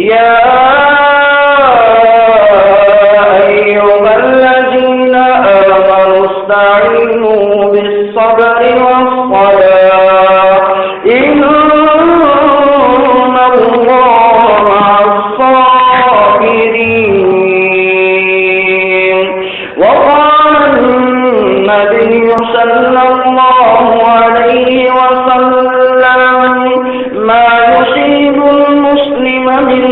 يا أيها الذين آمنوا استعينوا بالصبر والصلاة إن الله مع الصابرين. وقال النبي صلى الله عليه وسلم ما يصيب المسلم من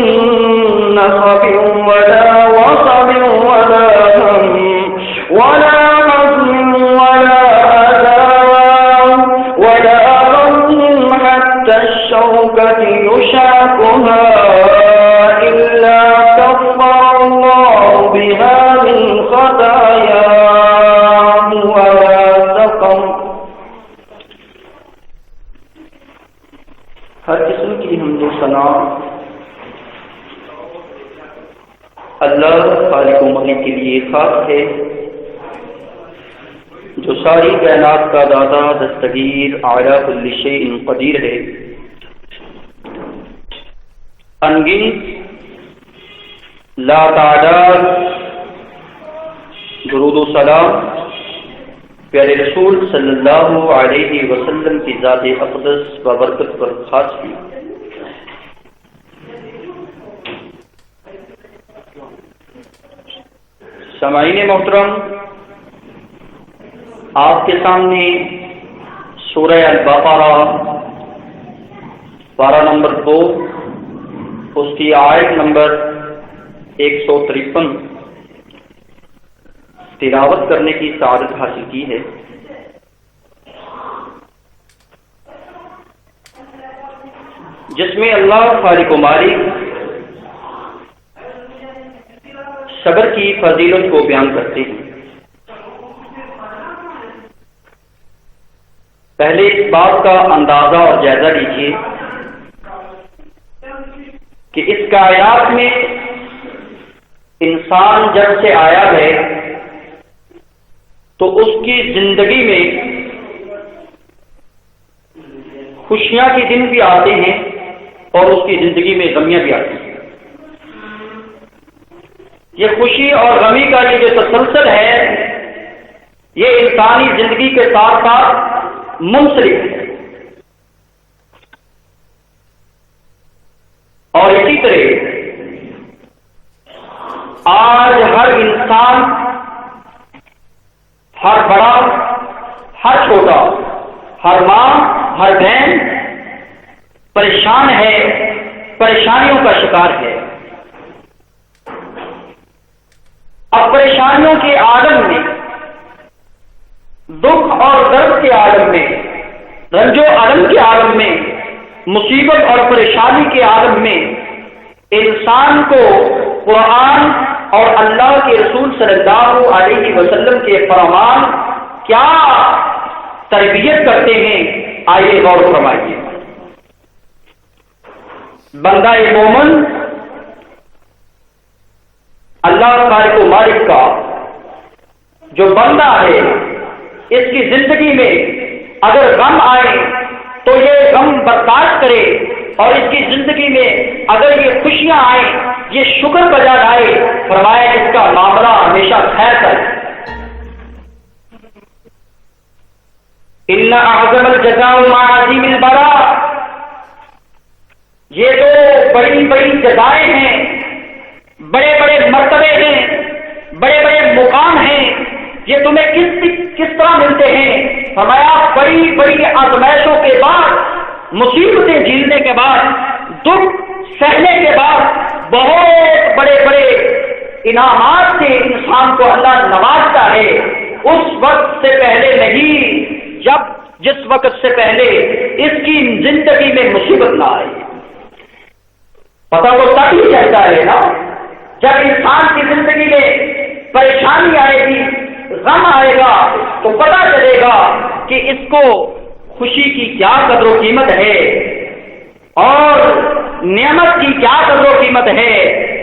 نصب ولا وصب ولا هم ولا حزن ولا أذى ولا غم حتى الشوكة يشاكها إلا كفر الله بها من خطاياه ولا سقم. ہر قسم کی حمد و ثنا اللہ خالق و مالک کے لیے خاص ہے، جو ساری کائنات کا دادا، دستگیر، اعلی کل شیء قدیر ہے. انگنت لا تعداد درود و سلام پیارے رسول صلی اللہ علیہ وسلم کی ذات اقدس و برکت پر خاص کی. سامعین محترم، آپ کے سامنے سورہ البقرہ پارہ نمبر 2 اس کی آیت نمبر 153 تلاوت کرنے کی سعادت حاصل کی ہے. جس میں اللہ خالق و مالک صبر کی فضیلت کو بیان کرتے ہیں. پہلے اس بات کا اندازہ اور جائزہ لیجیے کہ اس کائنات میں انسان جب سے آیا ہے تو اس کی زندگی میں خوشیاں کے دن بھی آتے ہیں اور اس کی زندگی میں غمیاں بھی آتی ہیں. یہ خوشی اور غمی کا یہ جو تسلسل ہے یہ انسانی زندگی کے ساتھ ساتھ منسلک ہے. اور اسی طرح آج ہر انسان، ہر بڑا، ہر چھوٹا، ہر ماں، ہر بہن پریشان ہے، پریشانیوں کا شکار ہے. اب پریشانیوں کے عالم میں، دکھ اور درد کے عالم میں، رنج و الم کے عالم میں، مصیبت اور پریشانی کے عالم میں انسان کو قرآن اور اللہ کے رسول صلی اللہ علیہ وسلم کے فرمان کیا تربیت کرتے ہیں، آئیے غور فرمائیے. بندہ مومن اللہ خالق و مالک کا جو بندہ ہے، اس کی زندگی میں اگر غم آئے تو یہ غم برداشت کرے، اور اس کی زندگی میں اگر یہ خوشیاں آئیں یہ شکر بجا لائے. فرمایا اس کا معاملہ ہمیشہ خیر کا ہے. ان اعظم الجزاء مع عظیم البلاء، یہ تو بڑی بڑی جزائیں ہیں، بڑے بڑے مرتبے ہیں، بڑے بڑے مقام ہیں، یہ تمہیں کس طرح ملتے ہیں؟ فرمایا بڑی بڑی آزمائشوں کے بعد، مصیبتیں جھیلنے کے بعد، دکھ سہنے کے بعد بہت بڑے بڑے انعامات سے انسان کو اللہ نوازتا ہے. اس وقت سے پہلے نہیں، جس وقت سے پہلے اس کی زندگی میں مصیبت نہ آئے. پتہ تو تب ہی چلتا ہے نا جب انسان کی زندگی میں پریشانی آئے گی، غم آئے گا، تو پتہ چلے گا کہ اس کو خوشی کی کیا قدر و قیمت ہے اور نعمت کی کیا قدر و قیمت ہے،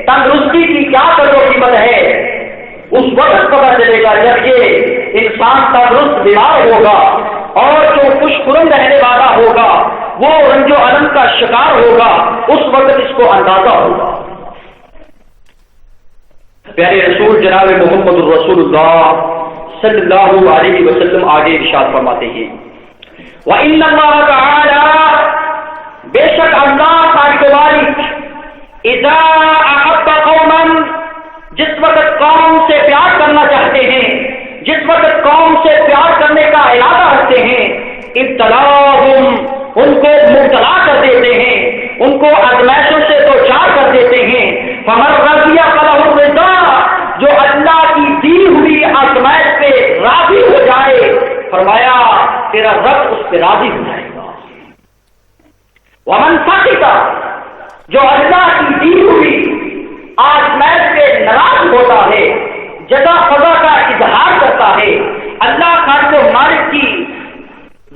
تندرستی کی کیا قدر و قیمت ہے. اس وقت پتہ چلے گا جب یہ انسان تندرست بیمار ہوگا اور جو خوش خرم رہنے والا ہوگا وہ رنج و الم کا شکار ہوگا، اس وقت اس کو اندازہ ہوگا۔ پیارے رسول جناب محمد الرسول اللہ صلی اللہ علیہ وسلم آگے ارشاد فرماتے ہیں وَإِنَّ اللَّهَ تَعَالَى، بے شک اللہ تعالی اذا احب قوما، جس وقت قوم سے پیار کرنا چاہتے ہیں، جس وقت قوم سے پیار کرنے کا ارادہ رکھتے ہیں، ابتلاہم، ان کو مبتلا کر دیتے ہیں، ان کو آزمائشوں سے دوچار کر دیتے ہیں۔ فمن رضی فلہ الرضا، جو اللہ کی دی ہوئی آزمائش پہ راضی ہو جائے، فرمایا تیرا رب اس پہ راضی ہو جائے گا۔ ومن سخط، جو اللہ کی دی ہوئی آزمائش پہ ناراض ہوتا ہے، جزا سزا کا اظہار کرتا ہے، اللہ خالق و مالک کی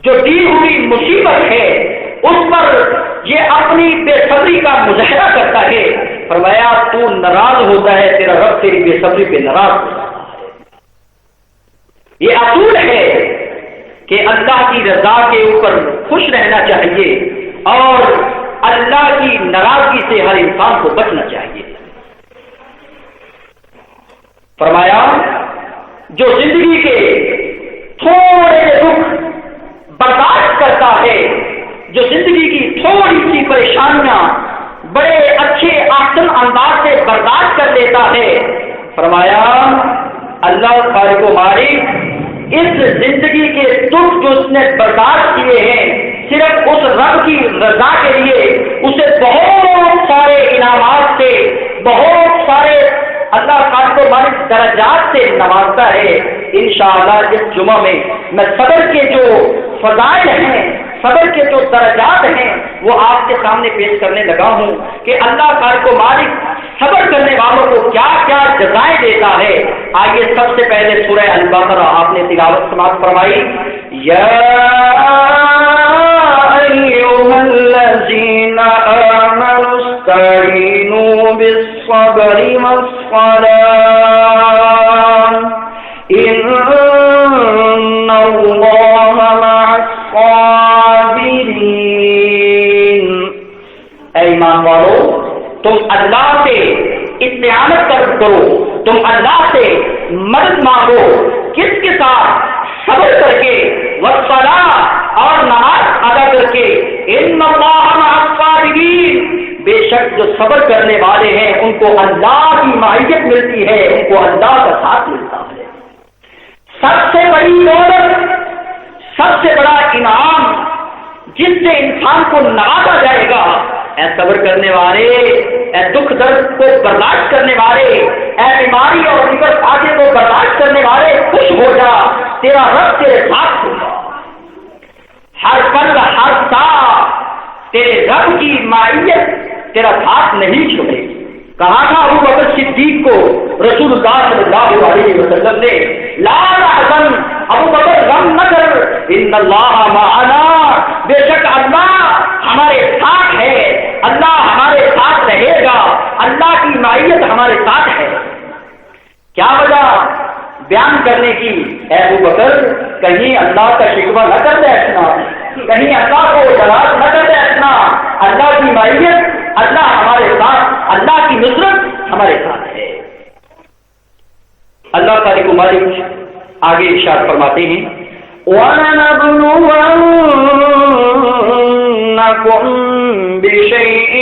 جو دی ہوئی مصیبت ہے اس پر یہ اپنی بے صبری کا مظاہرہ کرتا ہے، فرمایا تو ناراض ہوتا ہے، تیرا رب تیری بے صبری پہ ناراض ہوتا ہے۔ یہ اصول ہے کہ اللہ کی رضا کے اوپر خوش رہنا چاہیے اور اللہ کی ناراضگی سے ہر انسان کو بچنا چاہیے۔ فرمایا جو زندگی کے تھوڑے دکھ برداشت کرتا ہے، جو زندگی کی تھوڑی سی پریشانیاں بڑے اچھے آسن انداز سے برداشت کر لیتا ہے، فرمایا اللہ خالق و مالک اس زندگی کے دکھ جو اس نے برداشت کیے ہیں صرف اس رب کی رضا کے لیے اسے بہت سارے انعامات سے، بہت سارے اللہ خالق و مالک درجات سے نوازتا ہے۔ انشاءاللہ اس جمعہ میں صبر کے جو فضائل ہیں، صبر کے جو درجات ہیں وہ آپ کے سامنے پیش کرنے لگا ہوں کہ اللہ خالق و مالک صبر کرنے والوں کو کیا کیا جزائیں دیتا ہے۔ آئیے سب سے پہلے سورہ البقرہ آپ نے تلاوت سماعت فرمائی۔ یا ایھا الذین آمنوا استعینوا بالصبر والصلاة ان اللہ مع الصابرین۔ اے ایمان والو، تم اللہ سے استعانت کرو، تم اللہ سے مدد مانگو، کس کے ساتھ؟ صبر کر کے، والصلاۃ اور نماز ادا کر کے، ان اللہ مع الصابرین، بے شک جو صبر کرنے والے ہیں ان کو اللہ کی معیت ملتی ہے، ان کو اللہ کا ساتھ ملتا ہے۔ سب سے بڑی دولت، سب سے بڑا انعام جس سے انسان کو نوازا جائے گا، اے صبر کرنے والے، اے دکھ درد کو برداشت کرنے والے، اے بیماری اور دیگر فاقے کو برداشت کرنے والے، خوش ہو جا، تیرا رب تیرے ساتھ ہوگا۔ ہر پل ہر ساتھ تیرے رب کی معیت تیرا ساتھ نہیں چھوڑے گی۔ کہا تھا ابو بکر صدیق کو رسول اللہ صلی اللہ علیہ وسلم نے، لا تحزن، ابو بکر غم نہ کر، ان اللہ معنا، بے شک اللہ ہمارے ساتھ ہے، اللہ ہمارے ساتھ رہے گا، اللہ کی معیت ہمارے ساتھ ہے۔ کیا وجہ بیان کرنے کی؟ اے ابو بکر کہیں اللہ کا شکوہ نہ کر بیٹھنا، کہیں اللہ کو ناراض نہ کر بیٹھنا، اللہ کی معیت، اللہ ہمارے ساتھ، اللہ کی نصرت ہمارے ساتھ ہے۔ اللہ خالق و مالک آگے ارشاد فرماتے ہیں وَلَنَبْلُوَنَّكُمْ بِشَيْءٍ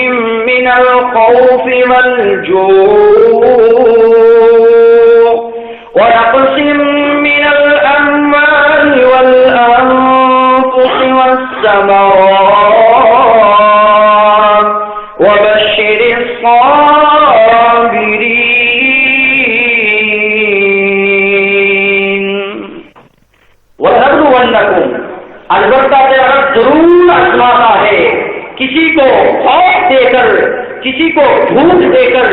مِّنَ الْخَوْفِ وَالْجُوعِ وَنَقْصٍ مِّنَ الْأَمْوَالِ وَالْأَنفُسِ وَالثَّمَرَاتِ وَبَشِّرِ الصَّابِرِينَ۔ وَلَنَبْلُوَنَّكُمْ، البتہ تیرا رب ضرور آزماتا ہے، کسی کو خوف دے کر، کسی کو بھوک دے کر،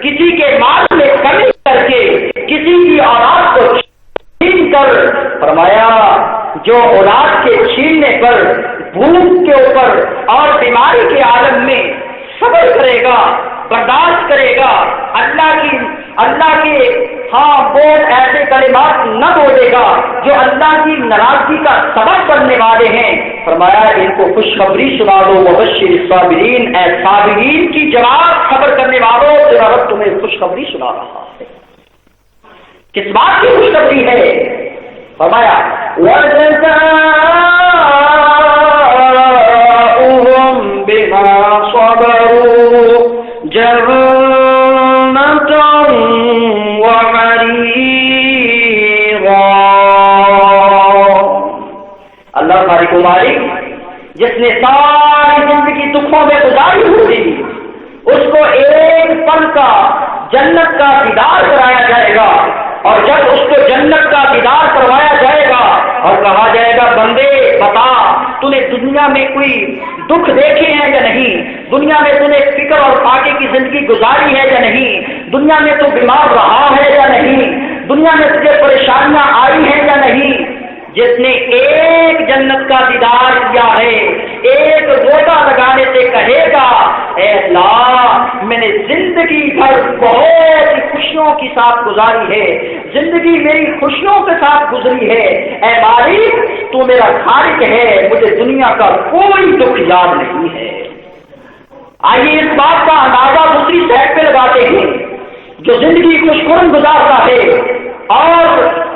کسی کے مال میں کمی کر کے، کسی کی اولاد کو چھین کر، فرمایا جو اولاد کے چھیننے پر، بھوک کے اوپر اور بیماری کے عالم میں صبر کرے گا، برداشت کرے گا، اللہ کے بول ایسے کلمات نہ بولے گا جو اللہ کی ناراضگی کا سبب بننے والے ہیں، فرمایا ان کو خوشخبری سنا دو، وبشر الصابرین، اے صابرین کی جواب صبر کرنے والوں، تیرا رب تمہیں خوشخبری سنا رہا ہے۔ کس بات کی خوشخبری ہے؟ فرمایا وَجَزَاؤُهُم بِمَا صَبَرُوا جَنَّةً وَحَرِيرًا۔ اللہ خالق و مالک جس نے ساری زندگی دکھوں میں گزاری ہوئی، اس کو ایک پل کا جنت کا دیدار کرایا جائے گا، اور جب اس کو جنت کا دیدار کروایا جائے گا اور کہا جائے گا بندے بتا تو نے دنیا میں کوئی دکھ دیکھے ہیں یا نہیں، دنیا میں تو نے فکر اور فاقے کی زندگی گزاری ہے یا نہیں، دنیا میں تو بیمار رہا ہے یا نہیں، دنیا میں تجھے پریشانیاں آئی ہیں یا نہیں، جس نے ایک جنت کا دیدار کیا ہے ایک گوتا لگانے سے کہے گا اے اللہ میں نے زندگی بھر بہت ہی خوشیوں کے ساتھ گزاری ہے، زندگی میری خوشیوں کے ساتھ گزری ہے، اے مالک تو میرا خالق ہے، مجھے دنیا کا کوئی دکھ یاد نہیں ہے۔ آئیے اس بات کا اندازہ دوسری سائڈ پہ لگاتے ہیں، جو زندگی خوشگوار گزارتا ہے اور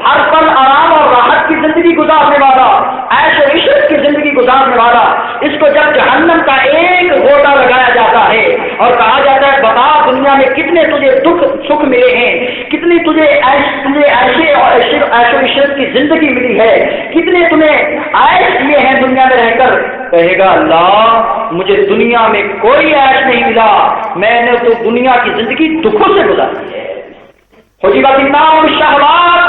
ہر پل آرام اور راحت کی زندگی گزارنے والا، عیش و عشرت کی زندگی گزارنے والا، اس کو جب جہنم کا ایک گوٹا لگایا جاتا ہے اور کہا جاتا ہے بتا دنیا میں کتنے تجھے دکھ سکھ ملے ہیں، کتنی تجھے ایسے اور عیش و عشرت کی زندگی ملی ہے، کتنے تمہیں عیش کیے ہیں دنیا میں رہ کر، کہے گا اللہ مجھے دنیا میں کوئی عیش نہیں ملا، میں نے تو دنیا کی زندگی دکھوں سے گزاری ہے۔ حجبت النار الشہوات،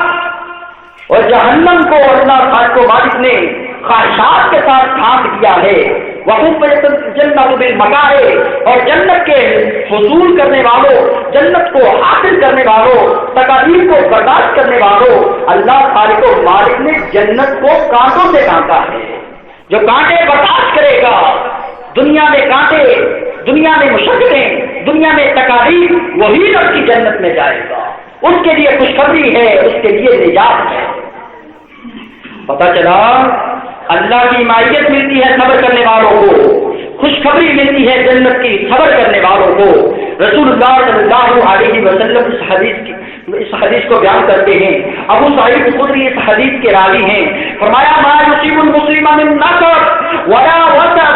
اور جہنم کو اللہ خالق و مالک نے خواہشات کے ساتھ ڈھانپ دیا ہے، وَحُفَّتِ الْجَنَّةُ بِالْمَكَارِهِ، اور جنت کے حصول کرنے والوں، جنت کو حاصل کرنے والوں، تکالیف کو برداشت کرنے والوں، اللہ خالق و مالک نے جنت کو کانٹوں سے ڈھانپا ہے۔ جو کانٹے برداشت کرے گا، دنیا میں کانٹے، دنیا میں مشقتیں، دنیا میں تکالیف، وہی رب کی جنت میں جائے گا، اس کے لیے خوشخبری ہے، اس کے لیے نجات ہے۔ پتہ چلا اللہ کی مائیت ملتی ہے صبر کرنے والوں کو، خوشخبری ملتی ہے جنت کی صبر کرنے والوں کو۔ رسول اللہ صلی اللہ علیہ وسلم اس حدیث کو بیان کرتے ہیں، ابو سعید خدری اس حدیث کے راوی ہیں، فرمایا ما یصیب المسلم من نصب ولا وصب،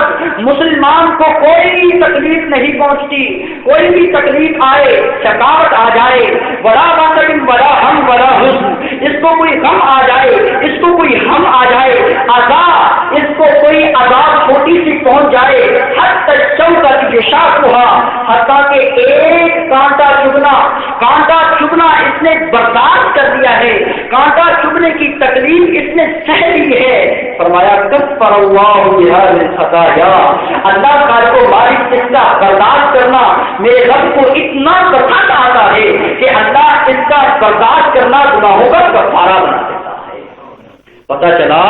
مسلمان کو کوئی بھی تکلیف نہیں پہنچتی، کوئی بھی تکلیف آئے، شکاوت آ جائے، ولا وصب ولا ہم ولا حزن، اس کو کوئی غم آ جائے، اس کو کوئی ہم آ جائے، عذاب، اس کو کوئی عذاب چھوٹی سی پہنچ جائے، حتی الشوکۃ یشاقھا، حتیٰ کہ ایک کانٹا چبھنا اس نے برداشت کر لیا ہے، کانٹا چبھنے کی تکلیف اس نے سہ لی ہے، فرمایا کفر اللہ بہا من خطایا، اللہ خالق و مالک اس کا برداشت کرنا میرے رب کو اتنا پسند آتا ہے کہ اللہ اس کا برداشت کرنا گناہوں کا کفارہ بنا دیتا ہے۔ پتہ چلا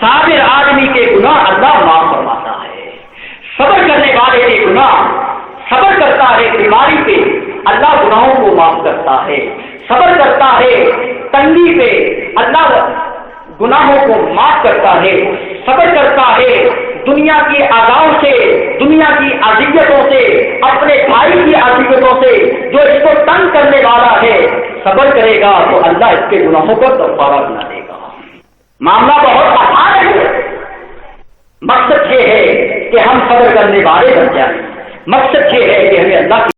صابر آدمی کے گناہ اللہ معاف فرماتا ہے، صبر کرنے والے کے گناہ، صبر کرتا ہے بیماری پہ اللہ گناہوں کو معاف کرتا ہے، صبر کرتا ہے تنگی پہ اللہ گناہوں کو معاف کرتا ہے، صبر کرتا ہے دنیا کی اذاؤں سے، دنیا کی اذیتوں سے، اپنے بھائی کی اذیتوں سے، جو اس کو تنگ کرنے والا ہے، صبر کرے گا تو اللہ اس کے گناہوں کو کفارہ بنا دے گا۔ معاملہ بہت آسان ہے، مقصد یہ ہے کہ ہم صبر کرنے والے بن جائیں، مقصد یہ ہے کہ ہمیں اللہ کی